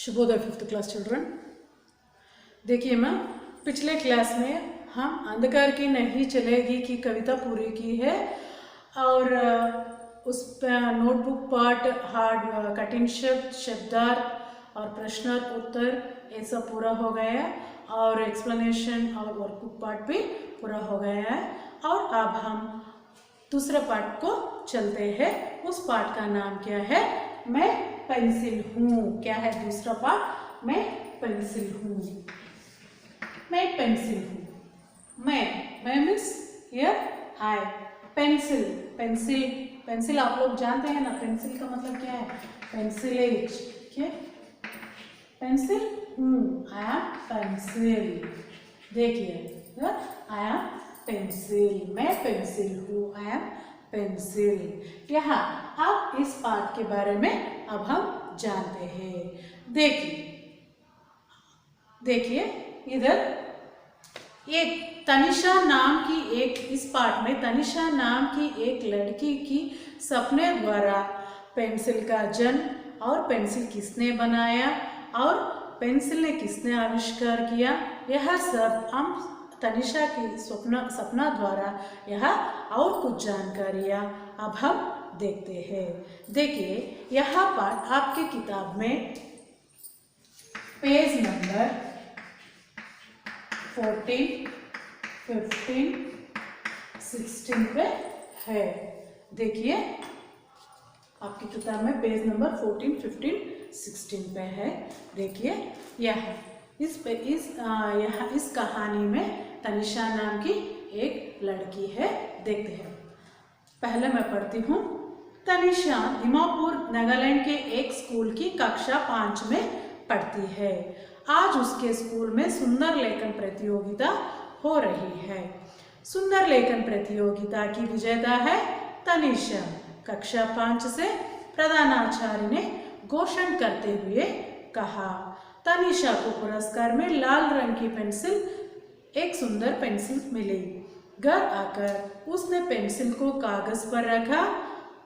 शुभोदय fifth class children. देखिए मैं पिछले क्लास में हम अंधकार की नहीं चलेगी की कविता पूरी की है और उस नोटबुक पार्ट हार्ड कठिन शब्द शब्दार्थ और प्रश्नार्थ उत्तर ये सब पूरा हो गया और एक्सप्लेनेशन और वर्कबुक पार्ट भी पूरा हो गया है। और अब हम दूसरे पार्ट को चलते हैं। उस पार्ट का नाम क्या है? मैं पेंसिल हूँ। क्या है दूसरा पार्ट? मैं पेंसिल हूँ। मैं पेंसिल हूँ। मैं means here I. Pencil pencil pencil आप लोग जानते हैं ना, पेंसिल का मतलब क्या है? पेंसिलेज। क्या पेंसिल हूँ, आई एम पेंसिल। देखिए आई एम पेंसिल, मैं पेंसिल हूँ, आई एम पेंसिल। यहाँ अब इस पार्ट के बारे में अब हम जानते हैं। देखिए इधर एक तनिषा नाम की इस पार्ट में तनिषा नाम की एक लड़की की सपने द्वारा पेंसिल का जन्म और पेंसिल किसने बनाया और पेंसिल ने किसने आविष्कार किया, यह सब हम तनिषा की सपना द्वारा यह और कुछ जानकारियाँ अब हम देखते हैं। देखिए यह पार्ट आपके किताब में पेज नंबर 14, 15, 16 पे है। देखिए आपकी किताब में पेज नंबर 14, 15, 16 पे है। देखिए यह इस कहानी में तनिषा नाम की एक लड़की है। देखते हैं। पहले मैं पढ़ती हूँ। तनिषा दीमापुर नागालैंड के एक स्कूल की कक्षा 5 में पढ़ती है। आज उसके स्कूल में सुंदर लेखन प्रतियोगिता हो रही है। सुंदर लेखन प्रतियोगिता की विजेता है तनिषा। कक्षा 5 से प्रधानाचार्य ने घोषणा करते हुए कहा। तनिषा को पुरस्कार में लाल रंग की पेंसिल, एक सुंदर पेंसिल मिली। घर आकर उसने पेंसिल को कागज पर रखा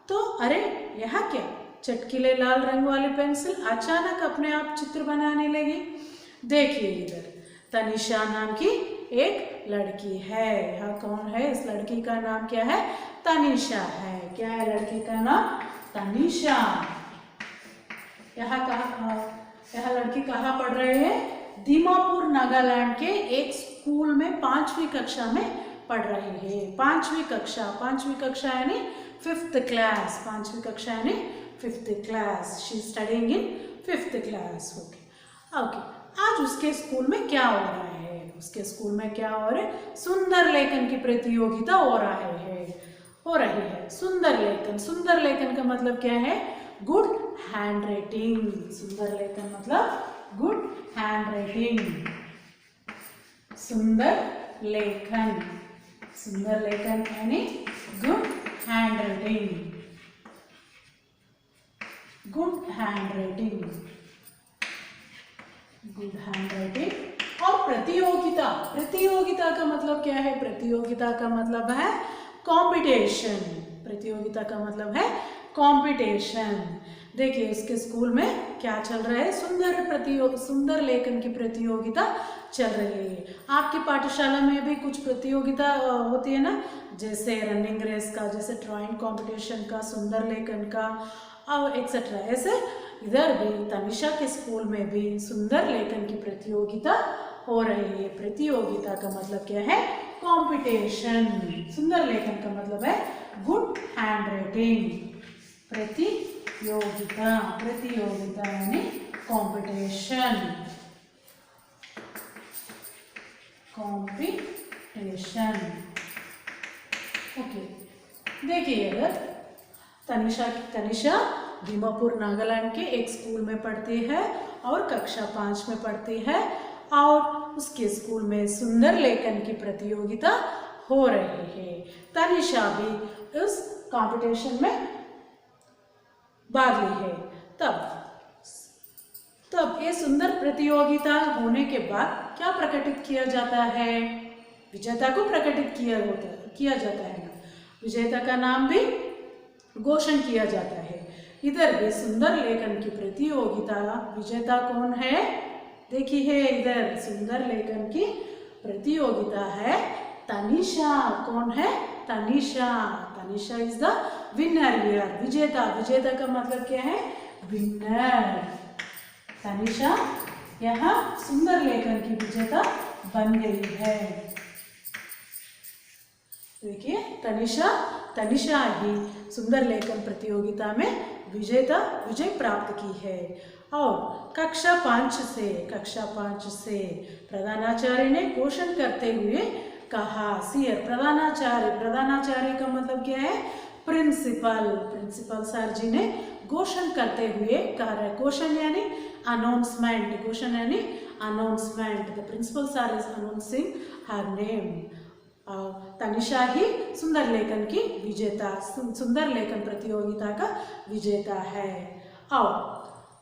तो अरे यह क्या? चटकीले लाल रंग वाली पेंसिल अचानक अपने आप चित्र बनाने लगी। देखिए इधर तनिषा नाम की एक लड़की है। यह कौन है? इस लड़की का नाम क्या है? तनिषा है। क्या है लड़की का नाम? तनिषा। यह लड़की कहाँ पढ़ रही है? दीमापुर नागालैंड के एक स्कूल में 5वीं कक्षा में पढ़ रही है। 5वीं कक्षा यानी 5th क्लास। 5वीं कक्षा यानी 5th class. She studying in 5th class. Okay. आज उसके स्कूल में क्या हो रहा है? उसके स्कूल में क्या हो रहा है? सुंदर लेखन की प्रतियोगिता हो रही है। सुंदर लेखन का मतलब क्या है? Good hand writing. सुंदर लेखन मतलब गुड हैंड राइटिंग। सुंदर लेखन यानी good hand writing. Good hand writing और प्रतियोगिता का मतलब क्या है? प्रतियोगिता का मतलब है कंपटीशन। प्रतियोगिता का मतलब है कंपटीशन। देखिए उसके स्कूल में क्या चल रहा है? सुंदर लेखन की प्रतियोगिता चल रही है। आपकी पाठशाला में भी कुछ प्रतियोगिता होती है ना, जैसे रनिंग रेस का, जैसे ड्राइंग कंपटीशन का, सुंदर लेखन का और एक्सेट्रा। ऐसे इधर भी तनिषा के स्कूल में भी सुंदर लेखन की प्रतियोगिता हो रही है। प्रतियोगिता का मतलब क्या है? कंपटीशन। सुंदर लेखन का मतलब है गुड हैंड राइटिंग। प्रतियोगिता यानी कंपटीशन। ओके। देखिए अगर तनिषा दीमापुर नागालैंड के एक स्कूल में पढ़ती है और कक्षा 5 में पढ़ती है और उसके स्कूल में सुंदर लेखन की प्रतियोगिता हो रही है। तनिषा भी उस कंपटीशन में भाग ली है। तब ये सुंदर प्रतियोगिता होने के बाद क्या प्रकटित किया जाता है? विजेता को प्रकटित किया जाता है ना। विजेता का नाम भी घोषणा किया जाता है। इधर भी सुंदर लेखन की प्रतियोगिता विजेता कौन है? देखिए इधर सुंदर लेखन की प्रतियोगिता है तनिषा। कौन है? Tanisha. Tanisha is the winner here. विजेता, विजेता का मतलब क्या है? विनर। तनिषा यहाँ सुंदर लेखन की विजेता बन गई है। देखिए तनिषा ही सुंदर लेखन प्रतियोगिता में विजय प्राप्त की है। और कक्षा 5 से प्रधानाचार्य ने घोषण करते हुए कहा। सियर प्रधानाचार्य का मतलब क्या है? प्रिंसिपल सर जी ने घोषण करते हुए कहा। घोषण यानी अनाउंसमेंट। घोषण यानी announcement. The principal sir is announcing her name. Tanisha ही सुंदर लेखन की विजेता, सुंदर लेखन प्रतियोगिता का विजेता है। और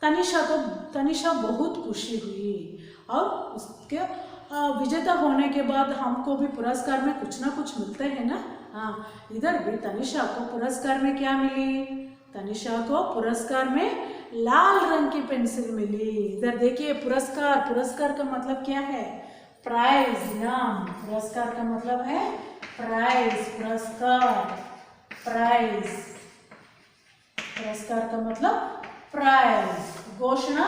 तनिषा बहुत खुशी हुई। और उसके विजेता होने के बाद हमको भी पुरस्कार में कुछ ना कुछ मिलते हैं ना। हाँ, इधर भी तनिषा को पुरस्कार में क्या मिली? तनिषा को पुरस्कार में लाल रंग की पेंसिल मिली। इधर देखिए पुरस्कार का मतलब क्या है? प्राइज, इनाम। पुरस्कार का मतलब है प्राइज, पुरस्कार। पुरस्कार का मतलब प्राइज। घोषणा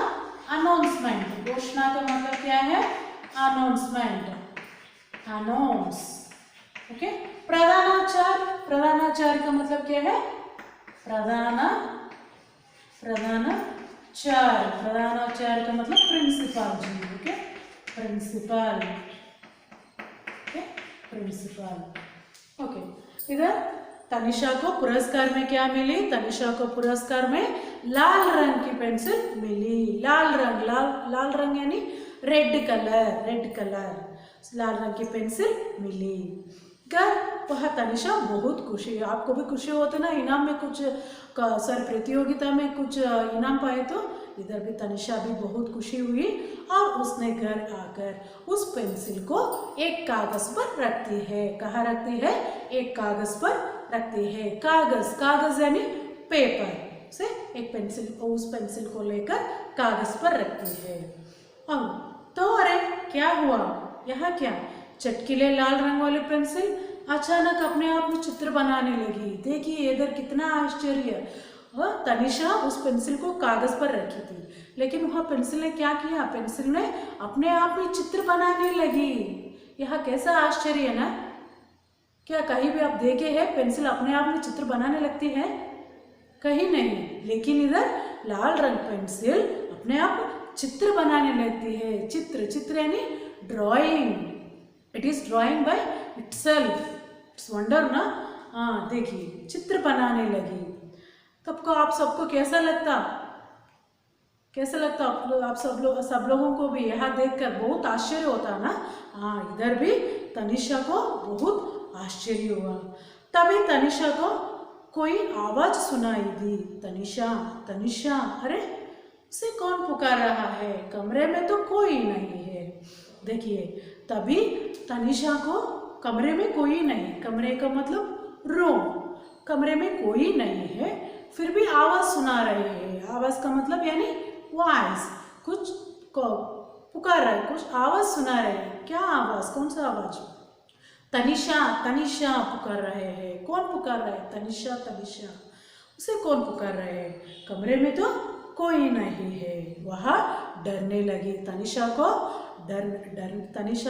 अनाउंसमेंट। घोषणा का मतलब क्या है? Announcement, announce. ओके। प्रधानाचार्य का मतलब क्या है? प्रधानाचार्य का मतलब principal ji. Okay, principal. Okay. इधर तनिषा को पुरस्कार में क्या मिली? तनिषा को पुरस्कार में लाल रंग की पेंसिल मिली। लाल रंग यानी रेड कलर। लाल रंग की पेंसिल मिली। वह तनिषा बहुत खुशी। आपको भी खुशी होती ना, इनाम में कुछ सर प्रतियोगिता में कुछ इनाम पाए तो। इधर भी तनिषा भी बहुत खुशी हुई और उसने घर आकर उस पेंसिल को एक कागज पर रखती है। कहाँ रखती है? एक कागज पर रखती है। कागज यानी पेपर से एक पेंसिल, उस पेंसिल को लेकर कागज पर रखती है। तो अरे क्या हुआ? यहाँ क्या? चटकीले लाल रंग वाली पेंसिल अचानक अपने आप में चित्र बनाने लगी। देखिए इधर कितना आश्चर्य। तनिषा उस पेंसिल को कागज पर रखी थी, लेकिन वह पेंसिल ने क्या किया? पेंसिल ने अपने आप में चित्र बनाने लगी। यह कैसा आश्चर्य है ना। क्या कहीं भी आप देखे हैं पेंसिल अपने आप में चित्र बनाने लगती है? कहीं नहीं। लेकिन इधर लाल रंग पेंसिल अपने आप चित्र बनाने लगती है। चित्र यानी drawing. It is drawing by itself. It's wonder ना। हाँ, देखिए चित्र बनाने लगी। तब को आप सबको कैसा लगता? आप सब लोगों को भी यहाँ देखकर बहुत आश्चर्य होता ना। हाँ, इधर भी तनिषा को बहुत आश्चर्य हुआ। तभी तनिषा को कोई आवाज सुनाई दी। तनिषा। अरे उसे कौन पुकार रहा है? कमरे में तो कोई नहीं है। देखिए तभी तनिषा को कमरे में कोई नहीं। कमरे का मतलब रूम। कमरे में कोई नहीं है, फिर भी आवाज सुना रहे हैं। आवाज का मतलब यानी वॉइस। कुछ को पुकार रहे, कुछ आवाज सुना रहे हैं। क्या आवाज? कौन सा आवाज? तनिषा पुकार रहे हैं। कौन पुकार रहे हैं? तनिषा। उसे कौन पुकार रहे हैं? कमरे में तो कोई नहीं है। वह डरने लगी। तनिषा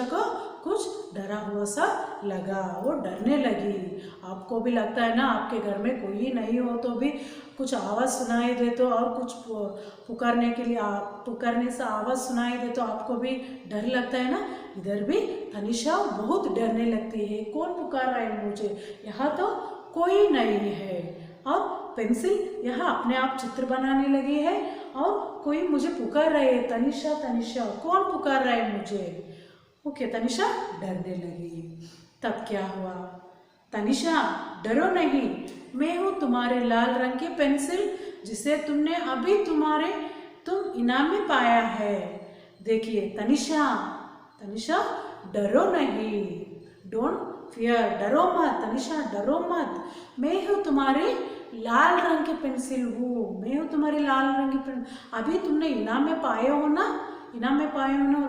को कुछ डरा हुआ सा लगा। वो डरने लगी। आपको भी लगता है ना, आपके घर में कोई नहीं हो तो भी कुछ आवाज़ सुनाई दे तो, और कुछ पुकारने से आवाज़ सुनाई दे तो आपको भी डर लगता है ना। इधर भी तनिषा बहुत डरने लगती है। कौन पुकार रहा है मुझे? यहाँ तो कोई नहीं है। और पेंसिल यहाँ अपने आप चित्र बनाने लगी है और कोई मुझे पुकार रहे है। तनिषा कौन पुकार रहा है मुझे? ओके, तनिषा डरने लगी। तब क्या हुआ? तनिषा डरो नहीं, मैं हूँ तुम्हारे लाल रंग की पेंसिल जिसे तुमने अभी तुम इनाम में पाया है। देखिए तनिषा डरो नहीं, डोंट फियर। डरो मत तनिषा, डरो मत। मैं हूँ तुम्हारे लाल रंग की पेंसिल हूँ, मैं हूँ तुम्हारी लाल रंग की पेंसिल। अभी तुमने इनाम में पाए हो ना, इनाम में पाए हो ना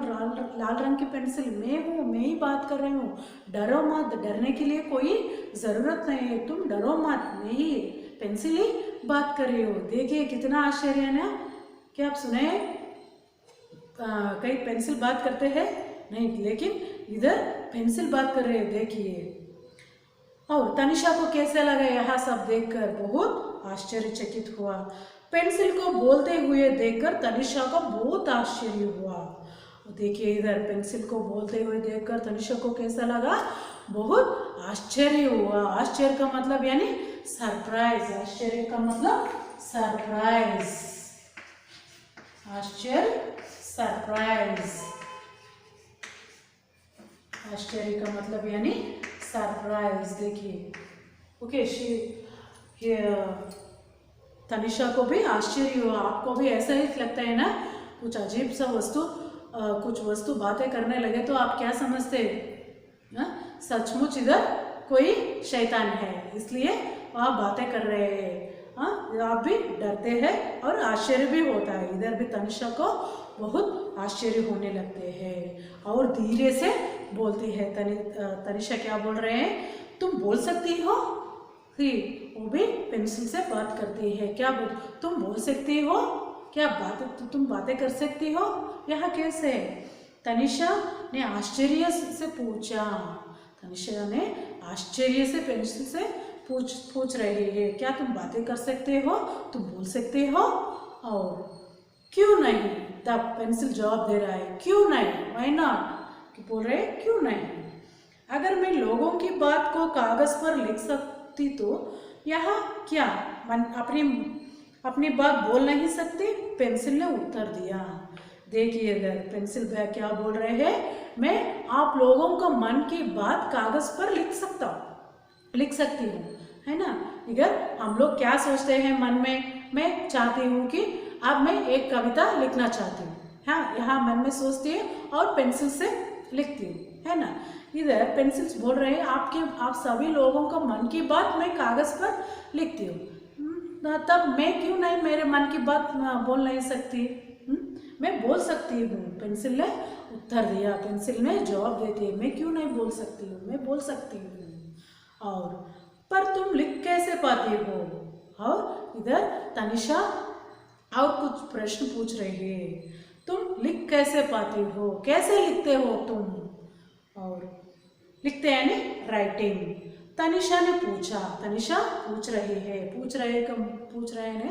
लाल रंग की पेंसिल, मैं हूँ, मैं ही बात कर रही हूँ। डरो मत, डरने के लिए कोई ज़रूरत नहीं है, तुम डरो मत, मैं ही पेंसिल ही बात कर रही हो। देखिए कितना आश्चर्य है ना। क्या आप सुने कई पेंसिल बात करते हैं नहीं, लेकिन इधर पेंसिल बात कर रहे हैं, देखिए। और तनिषा को कैसे लगा यह सब देखकर, बहुत आश्चर्यचकित हुआ। पेंसिल को बोलते हुए देखकर तनिषा को बहुत आश्चर्य हुआ। देखिए इधर पेंसिल को बोलते हुए देखकर तनिषा को कैसा लगा, बहुत आश्चर्य हुआ। आश्चर्य का मतलब यानी सरप्राइज, आश्चर्य का मतलब सरप्राइज, आश्चर्य सरप्राइज, आश्चर्य का मतलब यानी सरप्राइज। देखिए ओके, तनिषा को भी आश्चर्य हुआ। आपको भी ऐसा ही लगता है ना, कुछ अजीब सा वस्तु कुछ वस्तु बातें करने लगे तो आप क्या समझते हैं, सचमुच इधर कोई शैतान है इसलिए आप बातें कर रहे हैं। आप भी डरते हैं और आश्चर्य भी होता है। इधर भी तनिषा को बहुत आश्चर्य होने लगते हैं और धीरे से बोलती है। तनिषा क्या बोल रहे हैं, तुम बोल सकती हो। वो भी पेंसिल से बात करती है। क्या बोल, तुम बोल सकती हो, क्या तुम बातें कर सकती हो, यह कैसे? तनिषा ने आश्चर्य से पूछा। तनिषा ने आश्चर्य से पेंसिल से पूछ रही है, क्या तुम बातें कर सकते हो, तुम बोल सकते हो? और क्यों नहीं, तब पेंसिल जवाब दे रहा है, क्यों नहीं, व्हाई नॉट, बोल रहे क्यों नहीं। अगर मैं लोगों की बात को कागज पर लिख सकती तो यह क्या अपनी बात बोल नहीं सकती? पेंसिल ने उत्तर दिया। देखिए इधर पेंसिल भैया क्या बोल रहे हैं, मैं आप लोगों को मन की बात कागज पर लिख सकती हूँ, है ना। इधर हम लोग क्या सोचते हैं मन में, मैं चाहती हूँ कि अब मैं एक कविता लिखना चाहती हूँ, हाँ, यहाँ मन में सोचती है और पेंसिल से लिखती हूँ, है ना। इधर पेंसिल्स बोल रहे हैं आप सभी लोगों को मन की बात मैं कागज पर लिखती हूँ, तब मैं क्यों नहीं मेरे मन की बात बोल नहीं सकती? मैं बोल सकती हूँ, पेंसिल ने उत्तर दिया। पेंसिल ने जवाब देती है, मैं क्यों नहीं बोल सकती हूँ, मैं बोल सकती हूँ। और पर तुम लिख कैसे पाती हो? और इधर तनिषा और कुछ प्रश्न पूछ रही है, तुम लिख कैसे पाती हो, कैसे लिखते हो तुम? और लिखते हैं यानी राइटिंग। तनिषा ने पूछा, तनिषा पूछ रहे ने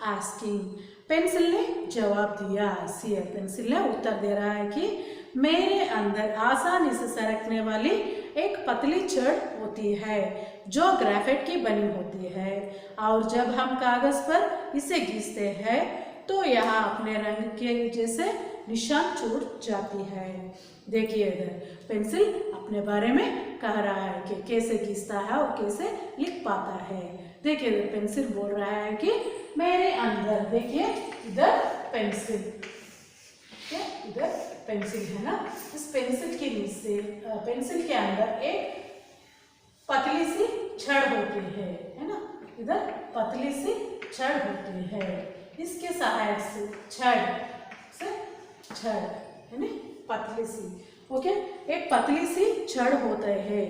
आस्किंग। पेंसिल ने जवाब दिया, पेंसिल ने उत्तर दे रहा है कि मेरे अंदर आसानी से सरकने वाली एक पतली छड़ होती है जो ग्रेफाइट की बनी होती है, और जब हम कागज पर इसे घिसते हैं तो यह अपने रंग के जैसे निशान छोड़ जाती है। देखिए इधर पेंसिल अपने बारे में कह रहा है कि कैसे घिसता है और कैसे लिख पाता है। देखिए इधर पेंसिल बोल रहा है कि मेरे अंदर, देखिए इधर पेंसिल, इधर पेंसिल है ना, इस पेंसिल के नीचे पेंसिल के अंदर एक पतली सी छड़ होती है ना, इधर पतली सी छड़ होती है, इसके सहायक से छड़ है ना, पतली सी, ओके, एक पतली सी छड़ होता है,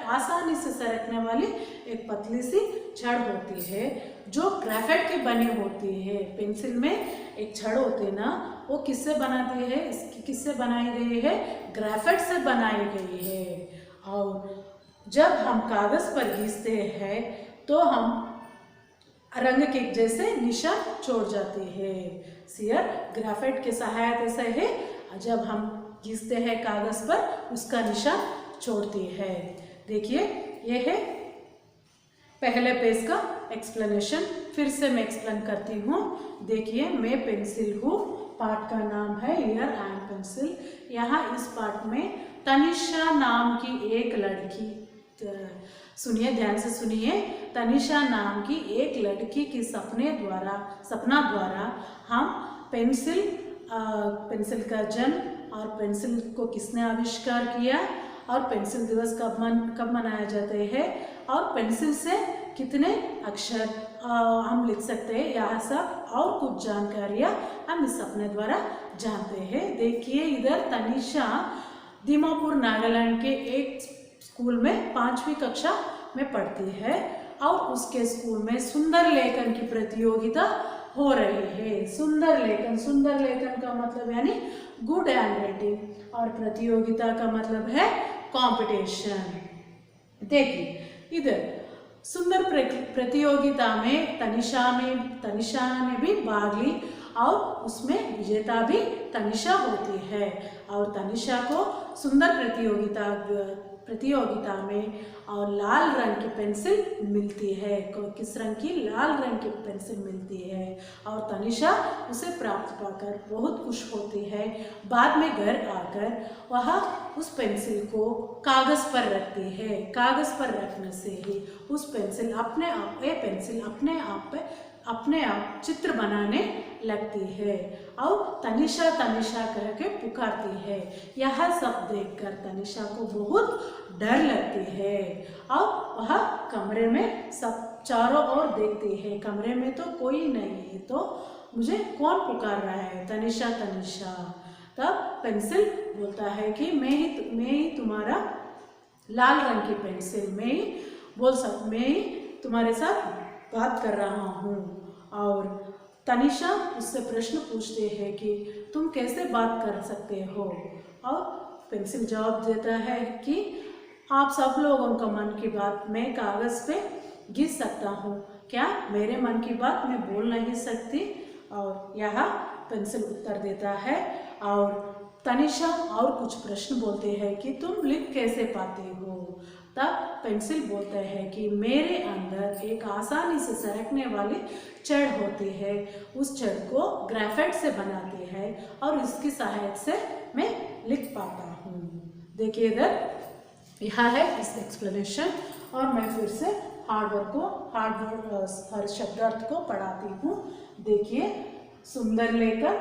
आसानी से सरकने वाली एक पतली सी छड़ होती है जो ग्रेफाइट की बनी होती है। पेंसिल में एक छड़ होती है ना, वो किससे बनाती है, किससे बनाई गई है? ग्रेफाइट से बनाई गई है। और जब हम कागज पर घिसते हैं तो हम रंग के जैसे निशान छोड़ जाते हैं। सियर ग्रेफाइट के सहायता से है, जब हम घिसते हैं कागज पर उसका निशान छोड़ती है। देखिए ये है पहले पेज का एक्सप्लेनेशन, फिर से मैं एक्सप्लेन करती हूँ। देखिए मैं पेंसिल हूँ, पार्ट का नाम है हियर आई एम पेंसिल। यहाँ इस पार्ट में तनिषा नाम की एक लड़की, सुनिए ध्यान से सुनिए, तनिषा नाम की एक लड़की की सपना द्वारा हम पेंसिल का जन्म और पेंसिल को किसने आविष्कार किया और पेंसिल दिवस कब मनाया जाता है और पेंसिल से कितने अक्षर हम लिख सकते हैं, यह सब और कुछ जानकारियाँ हम इस अपने द्वारा जानते हैं। देखिए इधर तनिषा दीमापुर नागालैंड के एक स्कूल में 5वीं कक्षा में पढ़ती है और उसके स्कूल में सुंदर लेखन की प्रतियोगिता हो रही है। सुंदर लेखन का मतलब यानी गुड हैंड राइटिंग, और प्रतियोगिता का मतलब है कंपटीशन। देखिए इधर सुंदर प्रतियोगिता में तनिषा ने भी भाग ली और उसमें विजेता भी तनिषा होती है। और तनिषा को सुंदर प्रतियोगिता में और लाल रंग की पेंसिल मिलती है। किस रंग की? लाल रंग की पेंसिल मिलती है और तनिषा उसे प्राप्त पाकर बहुत खुश होती है। बाद में घर आकर वह उस पेंसिल को कागज़ पर रखती है। कागज़ पर रखने से ही उस पेंसिल अपने आप चित्र बनाने लगती है और तनिषा कह के पुकारती है। यह सब देखकर तनिषा को बहुत डर लगती है और वह कमरे में सब चारों ओर देखती है। कमरे में तो कोई नहीं है, तो मुझे कौन पुकार रहा है? तनिषा। तब पेंसिल बोलता है कि मैं ही तुम्हारा लाल रंग की पेंसिल, मैं ही तुम्हारे साथ बात कर रहा हूँ। और तनिषा उससे प्रश्न पूछते हैं कि तुम कैसे बात कर सकते हो? और पेंसिल जवाब देता है कि आप सब लोगों का मन की बात मैं कागज़ पे लिख सकता हूँ, क्या मेरे मन की बात मैं बोल नहीं सकती? और यह पेंसिल उत्तर देता है और तनिषा और कुछ प्रश्न बोलते हैं कि तुम लिख कैसे पाते हो? तब पेंसिल बोलता है कि मेरे अंदर एक आसानी से सरकने वाली छड़ होती है, उस छड़ को ग्रेफाइट से बनाती है और इसकी सहायता से मैं लिख पाता हूँ। देखिए इधर यह है इस एक्सप्लेनेशन और मैं फिर से हर शब्दार्थ को पढ़ाती हूँ। देखिए सुंदर लेखन,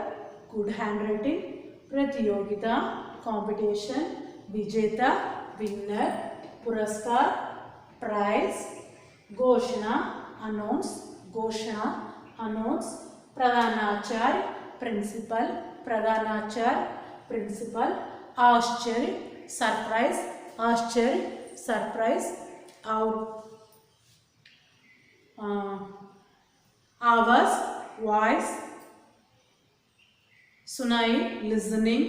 गुड हैंड राइटिंग, प्रतियोगिता कंपटीशन, विजेता विनर, पुरस्कार प्राइज, घोषणा अनाउंस, प्रधानाचार्य प्रिंसिपल, आश्चर्य सरप्राइज और आवाज वॉइस, सुनाई लिसनिंग,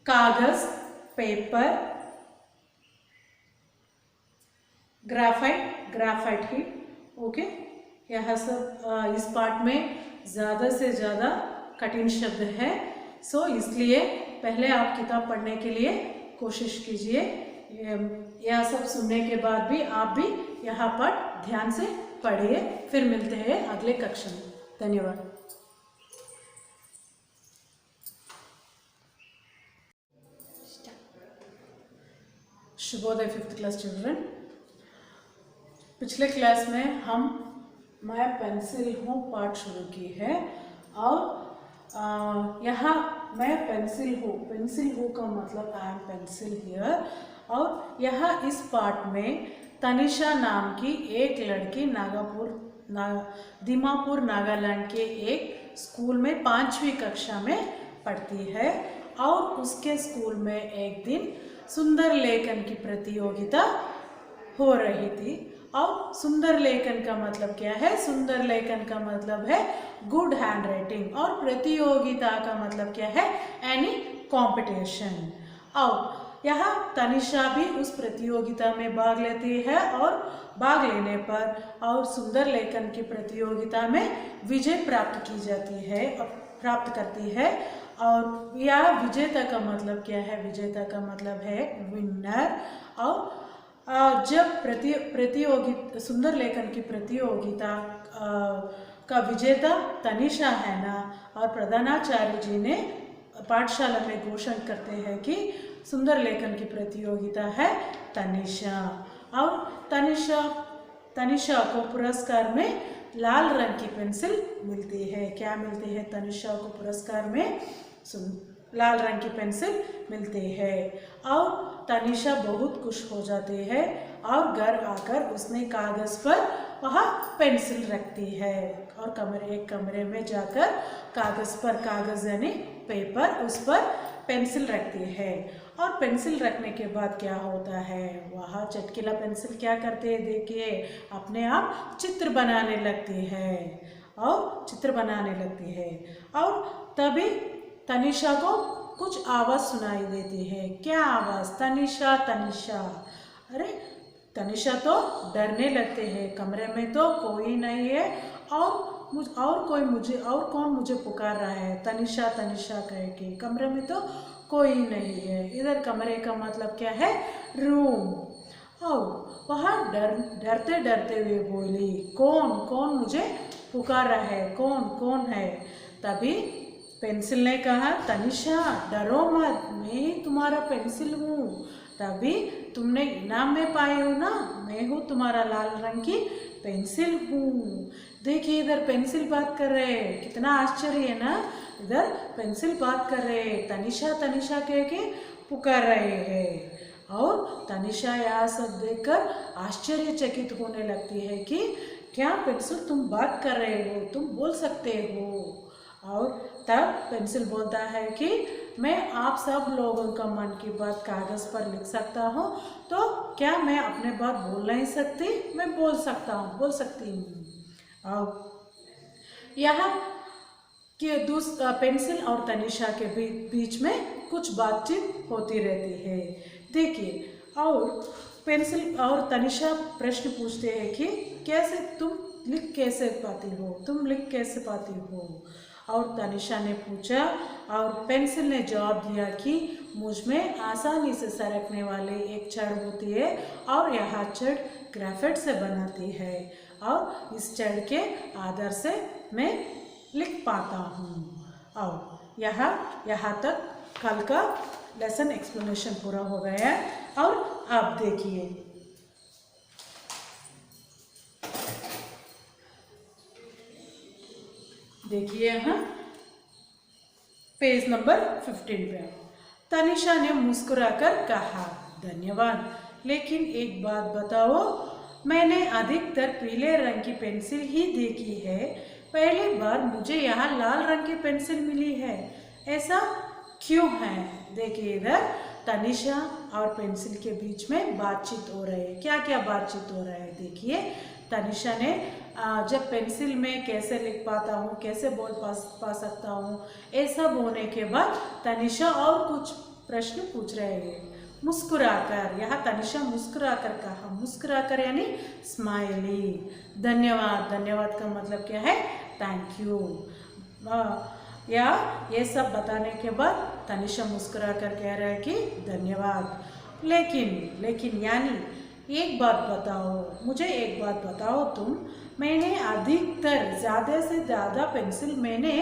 कागज पेपर, ग्राफाइट हीट। ओके, यह सब इस पार्ट में ज़्यादा से ज़्यादा कठिन शब्द है, सो इसलिए पहले आप किताब पढ़ने के लिए कोशिश कीजिए। यह सब सुनने के बाद भी आप भी यहाँ पर ध्यान से पढ़िए। फिर मिलते हैं अगले कक्षा में। धन्यवाद। शुभोदय 5th क्लास चिल्ड्रन। पिछले क्लास में मैं पेंसिल हूँ पाठ शुरू की है और यहाँ मैं पेंसिल हूँ का मतलब आई एम पेंसिल हियर। और यहाँ इस पाठ में तनिषा नाम की एक लड़की दीमापुर नागालैंड के एक स्कूल में 5वीं कक्षा में पढ़ती है और उसके स्कूल में एक दिन सुंदर लेखन की प्रतियोगिता हो रही थी। और सुंदर लेखन का मतलब क्या है? सुंदर लेखन का मतलब है गुड हैंड राइटिंग और प्रतियोगिता का मतलब क्या है? Any competition. और यहाँ तनिषा भी उस प्रतियोगिता में भाग लेती है और भाग लेने पर और सुंदर लेखन की प्रतियोगिता में विजय प्राप्त करती है। और यह विजेता का मतलब क्या है? विजेता का मतलब है विनर। और जब सुंदर लेखन की प्रतियोगिता का विजेता तनिषा है ना, और प्रधानाचार्य जी ने पाठशाला में घोषणा करते हैं कि सुंदर लेखन की प्रतियोगिता है तनिषा। और तनिषा को पुरस्कार में लाल रंग की पेंसिल मिलती है। क्या मिलती है? तनिषा को पुरस्कार में लाल रंग की पेंसिल मिलती है और तनिषा बहुत खुश हो जाती है और घर आकर उसने कागज़ पर वह पेंसिल रखती है और एक कमरे में जाकर कागज़ यानी पेपर, उस पर पेंसिल रखती है। और पेंसिल रखने के बाद क्या होता है, वह चटकीला पेंसिल क्या करते हैं, देखिए अपने आप चित्र बनाने लगती है और तभी तनिषा को कुछ आवाज़ सुनाई देती है। क्या आवाज़, तनिषा तनिषा। अरे तनिषा तो डरने लगते हैं, कमरे में तो कोई नहीं है और कौन मुझे पुकार रहा है, तनिषा तनिषा कह के, कमरे में तो कोई नहीं है। इधर कमरे का मतलब क्या है, रूम। और वह डरते डरते हुए बोली, कौन मुझे पुकार रहा है, कौन है। तभी पेंसिल ने कहा, तनिषा डरो मत, मैं तुम्हारा पेंसिल हूँ, तभी तुमने इनाम में पाए हो ना, मैं हूँ तुम्हारा लाल रंग की पेंसिल हूँ। देखिए इधर पेंसिल बात कर रहे हैं, कितना आश्चर्य है ना, इधर पेंसिल बात कर रहे हैं, तनिषा तनिषा कह के पुकार रहे हैं। और तनिषा यह सब देखकर आश्चर्यचकित होने लगती है कि क्या पेंसिल तुम बात कर रहे हो, तुम बोल सकते हो। और तब पेंसिल बोलता है कि मैं आप सब लोगों का मन की बात कागज़ पर लिख सकता हूँ, तो क्या मैं अपने बात बोल नहीं सकती, मैं बोल सकती हूँ। और यहाँ कि पेंसिल और तनिषा के बीच में कुछ बातचीत होती रहती है। देखिए और पेंसिल और तनिषा प्रश्न पूछते हैं कि कैसे तुम लिख कैसे पाती हो। और तनिषा ने पूछा और पेंसिल ने जवाब दिया कि मुझ में आसानी से सरकने वाली एक छड़ होती है और यह छड़ ग्रेफाइट से बनाती है और इस छड़ के आधार से मैं लिख पाता हूँ। और यहाँ तक कल का लेसन एक्सप्लेनेशन पूरा हो गया है। और आप देखिए यहाँ पेज नंबर 15 पे तनिषा ने मुस्कुराकर कहा, धन्यवाद, लेकिन एक बात बताओ, मैंने अधिकतर पीले रंग की पेंसिल ही देखी है, पहली बार मुझे यहाँ लाल रंग की पेंसिल मिली है, ऐसा क्यों है। देखिए इधर तनिषा और पेंसिल के बीच में बातचीत हो रही है। क्या क्या बातचीत हो रहा है, देखिए तनिषा ने जब पेंसिल में कैसे लिख पाता हूँ, कैसे बोल पा सकता हूँ, ऐसा बोलने के बाद तनिषा और कुछ प्रश्न पूछ रहे हैं। मुस्कुराकर, यहाँ तनिषा मुस्कुराकर कहा, मुस्कुराकर यानी स्माइली। धन्यवाद, धन्यवाद का मतलब क्या है, थैंक यू। या ये सब बताने के बाद तनिषा मुस्कुराकर कह रहा है कि धन्यवाद, लेकिन यानी एक बात बताओ, मुझे एक बात बताओ तुम, मैंने अधिकतर ज़्यादा से ज़्यादा पेंसिल मैंने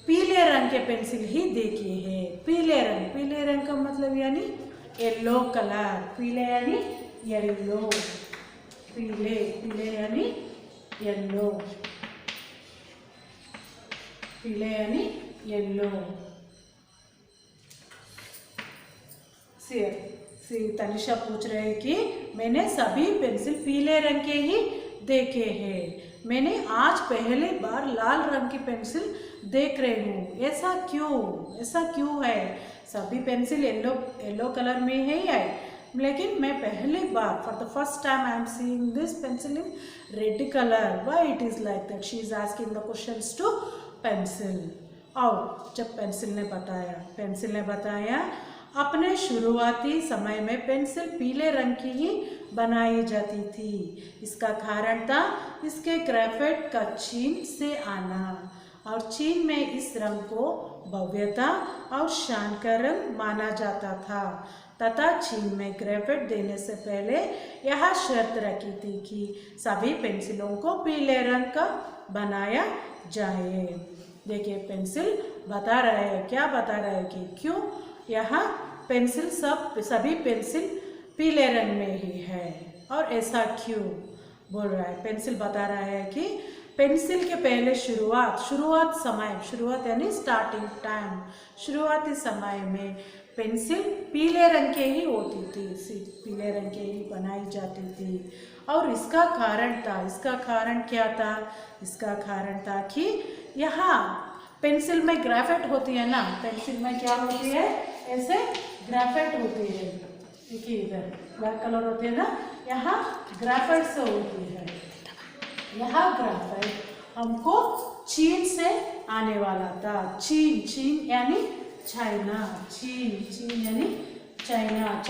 पीले रंग के पेंसिल ही देखी है। पीले रंग का मतलब यानी येलो कलर, पीले यानी येलो, पीले यानी येलो, पीले यानी येलो। तनिषा पूछ रहे हैं कि मैंने सभी पेंसिल पीले रंग के ही देखे हैं, मैंने आज पहली बार लाल रंग की पेंसिल देख रही हूँ, ऐसा क्यों है। सभी पेंसिल येलो कलर में है, लेकिन मैं पहली बार for the first time I am seeing this pencil in red colour, why it is like that. She is asking the questions to pencil. और जब पेंसिल ने बताया अपने शुरुआती समय में पेंसिल पीले रंग की ही बनाई जाती थी, इसका कारण था इसके ग्रेफाइट का चीन से आना, और चीन में इस रंग को भव्यता और शान का रंग माना जाता था, तथा चीन में ग्रेफाइट देने से पहले यह शर्त रखी थी कि सभी पेंसिलों को पीले रंग का बनाया जाए। देखिए पेंसिल बता रहे हैं, क्या बता रहे हैं कि क्यों यहाँ पेंसिल सभी पेंसिल पीले रंग में ही है, और ऐसा क्यों बोल रहा है। पेंसिल बता रहा है कि पेंसिल के पहले शुरुआत यानी स्टार्टिंग टाइम, शुरुआती समय में पेंसिल पीले रंग के ही होती थी, पीले रंग के ही बनाई जाती थी, और इसका कारण क्या था? इसका कारण था कि यहाँ पेंसिल में ग्रेफाइट होती है ना, पेंसिल में क्या होती है? ऐसे ग्रेफाइट होती है। देखिए इधर ब्लैक कलर होती है ना, यहाँ ग्रेफाइट से होती है। यहाँ ग्रेफाइट हमको चीन से आने वाला था। चीन यानी चाइना, चीन यानी चाइना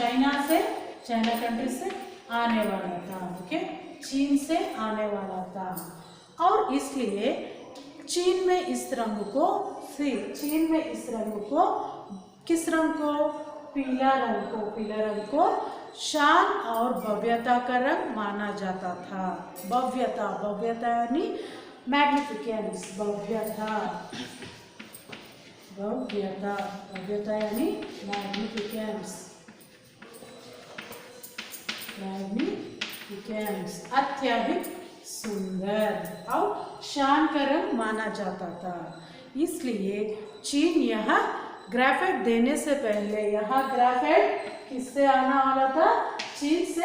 कंट्री से आने वाला था। ओके, चीन से आने वाला था और इसलिए चीन में इस रंग को किस रंग को? पीला रंग को शान और भव्यता का रंग माना जाता था। भव्यता यानी मैग्निफिकेंस, भव्यता यानी मैग्निफिकेंस, अत्यधिक सुंदर और शान का रंग माना जाता था। इसलिए चीन यहाँ ग्रेफाइट देने से पहले, यहाँ ग्रेफाइट किससे आने वाला था? चीन से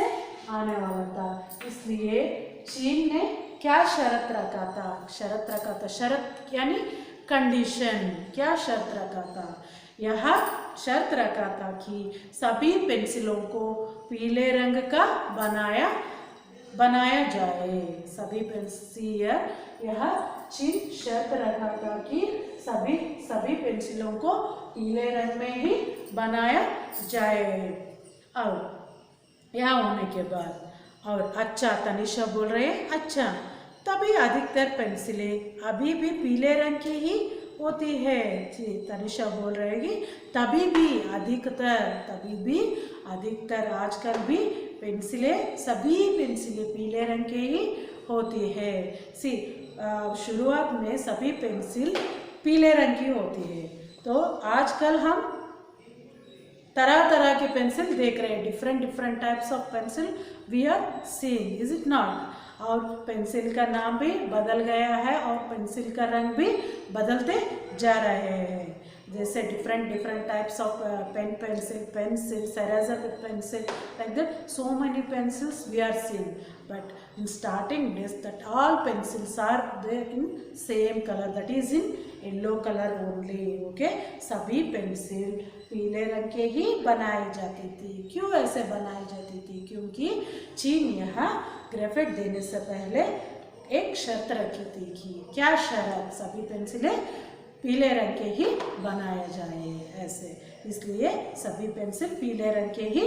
आने वाला था। इसलिए चीन ने क्या शर्त रखा था? शर्त यानी कंडीशन। क्या शर्त रखा था? यह शर्त रखा था कि सभी पेंसिलों को पीले रंग का बनाया जाए। सभी पेंसिल, यह चीन शर्त रखा था कि सभी पेंसिलों को पीले रंग में ही बनाया जाए। और यह होने के बाद, और अच्छा, तनिषा बोल रहे हैं अच्छा, तभी अधिकतर पेंसिलें अभी भी पीले रंग की ही होती है। जी, तनिषा बोल रहेगी तभी भी अधिकतर आजकल भी सभी पेंसिलें पीले रंग की ही होती है। शुरुआत में सभी पेंसिल पीले रंग की होती है। तो आजकल हम तरह तरह के पेंसिल देख रहे हैं, different types of pencil we are seeing, is it not? और पेंसिल का नाम भी बदल गया है और पेंसिल का रंग भी बदलते जा रहे हैं। जैसे different types of pencil, eraser with pencil, like that so many pencils we are seeing. But in starting days, that all pencils are there in same color, that is in yellow color only. Okay, सभी pencil पीले रंग के ही बनाई जाती थी। क्यों ऐसे बनाई जाती थी? क्योंकि चीन यहाँ ग्रेफाइट देने से पहले एक शर्त रखी थी कि क्या शर्त? सभी पेंसिलें पीले रंग के ही बनाया जाए ऐसे, इसलिए सभी पेंसिल पीले रंग के ही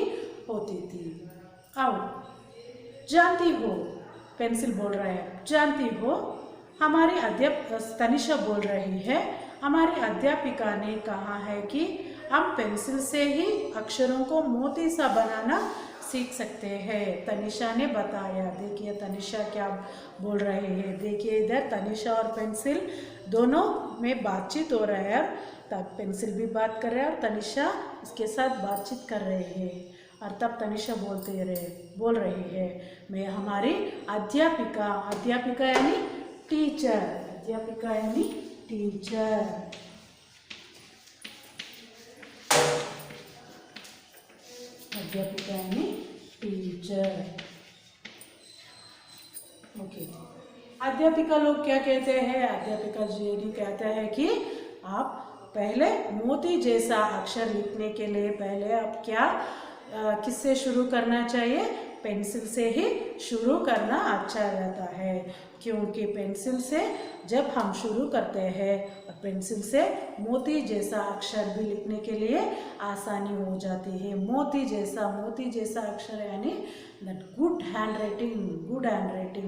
होती थी। अब जानती हो, पेंसिल बोल रहे हैं, जानती हो हमारी तनिषा बोल रही है, हमारी अध्यापिका ने कहा है कि हम पेंसिल से ही अक्षरों को मोती सा बनाना सीख सकते हैं। तनिषा ने बताया। देखिए तनिषा क्या बोल रही है। देखिए इधर तनिषा और पेंसिल दोनों में बातचीत हो रहा है। तब पेंसिल भी बात कर रहा है और तनिषा इसके साथ बातचीत कर रही है। और तब तनिषा बोल रही है, मैं हमारी अध्यापिका यानी टीचर, अध्यापिका यानी टीचर, अध्यापिका यानी टीचर। ओके, अध्यापिका लोग क्या कहते हैं? अध्यापिका जी कहते हैं कि आप पहले मोती जैसा अक्षर लिखने के लिए पहले आप किससे शुरू करना चाहिए? पेंसिल से ही शुरू करना अच्छा रहता है, क्योंकि पेंसिल से जब हम शुरू करते हैं और पेंसिल से मोती जैसा अक्षर भी लिखने के लिए आसानी हो जाती है। मोती जैसा अक्षर यानी गुड हैंड राइटिंग,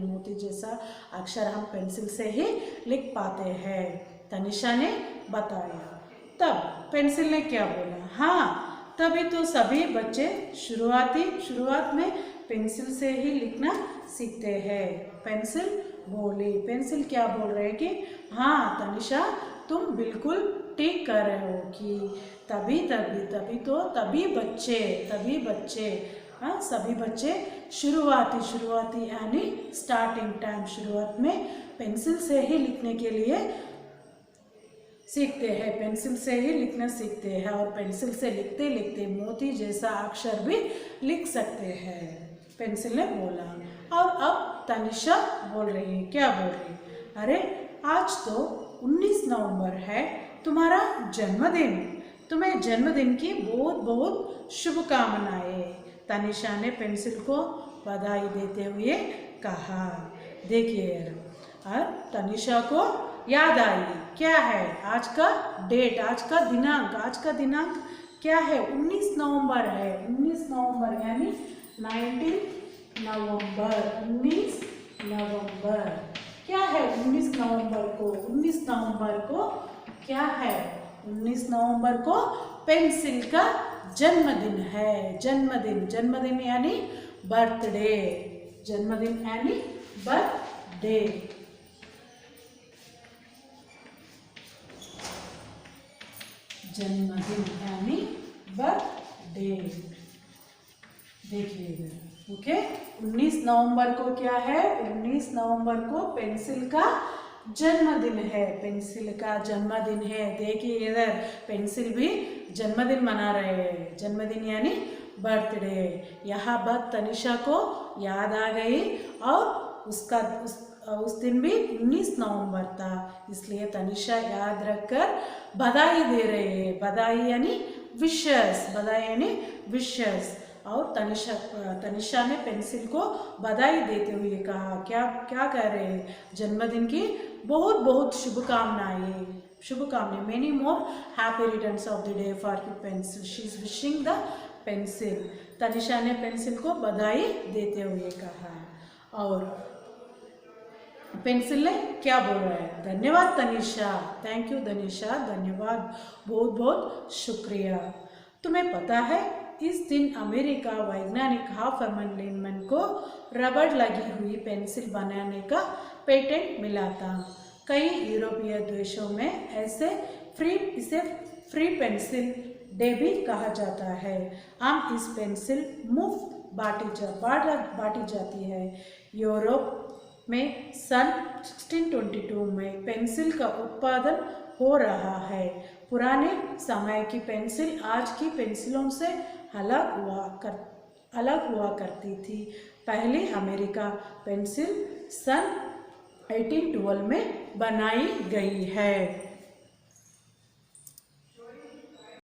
मोती जैसा अक्षर हम पेंसिल से ही लिख पाते हैं, तनिषा ने बताया। तब पेंसिल ने क्या बोला? हाँ, तभी तो सभी बच्चे शुरुआत में पेंसिल से ही लिखना सीखते हैं। पेंसिल क्या बोल रहे हैं कि हाँ तनिषा, तुम बिल्कुल ठीक कर रहे हो कि सभी बच्चे शुरुआती यानी स्टार्टिंग टाइम, शुरुआत में पेंसिल से ही लिखने के लिए सीखते हैं, पेंसिल से ही लिखना सीखते हैं और पेंसिल से लिखते लिखते मोती जैसा अक्षर भी लिख सकते हैं, पेंसिल ने बोला। और अब तनिषा बोल रही है, क्या बोल रही है, अरे आज तो 19 नवंबर है, तुम्हारा जन्मदिन, तुम्हें जन्मदिन की बहुत बहुत शुभकामनाएं। तनिषा ने पेंसिल को बधाई देते हुए कहा। देखिए और तनिषा को याद आई क्या है, आज का डेट, आज का दिनांक क्या है, 19 नवंबर है। 19 नवंबर यानी 19 नवंबर, 19 नवंबर क्या है 19 नवंबर को, 19 नवंबर को क्या है, 19 नवंबर को पेंसिल का जन्मदिन है। जन्मदिन यानी बर्थडे, जन्मदिन यानी बर्थडे। जन्मदिन यानी बर्थडे। देखिए इधर, ओके। 19 नवंबर को क्या है, 19 नवंबर को पेंसिल का जन्मदिन है, पेंसिल का जन्मदिन है। देखिए इधर पेंसिल भी जन्मदिन मना रहे हैं, जन्मदिन यानी बर्थडे। यहाँ बात तनिषा को याद आ गई और उस दिन भी 19 नवंबर था, इसलिए तनिषा याद रखकर बधाई दे रहे हैं। बधाई यानी विशेस, बधाई यानी विशेस। और तनिषा ने पेंसिल को बधाई देते हुए कहा, क्या कह रहे हैं, जन्मदिन की बहुत बहुत शुभकामनाएं, many more happy returns of the day for your pencil, she is wishing the pencil. Tanisha ने पेंसिल को बधाई देते हुए कहा और पेंसिल ने क्या बोल रहा है, धन्यवाद तनिषा, थैंक यू तनिषा, धन्यवाद, बहुत बहुत शुक्रिया। तुम्हें पता है इस दिन अमेरिका वैज्ञानिक हाफमैन लीमैन को रबड़ लगी हुई पेंसिल बनाने का पेटेंट मिला था। कई यूरोपीय देशों में इसे फ्री पेंसिल डे भी कहा जाता है। हम इस पेंसिल मुफ्त बांटी जाती है। यूरोप में सन 1622 में पेंसिल का उत्पादन हो रहा है। पुराने समय की पेंसिल आज की पेंसिलों से अलग हुआ करती थी। पहली अमेरिका पेंसिल सन 1812 में बनाई गई है।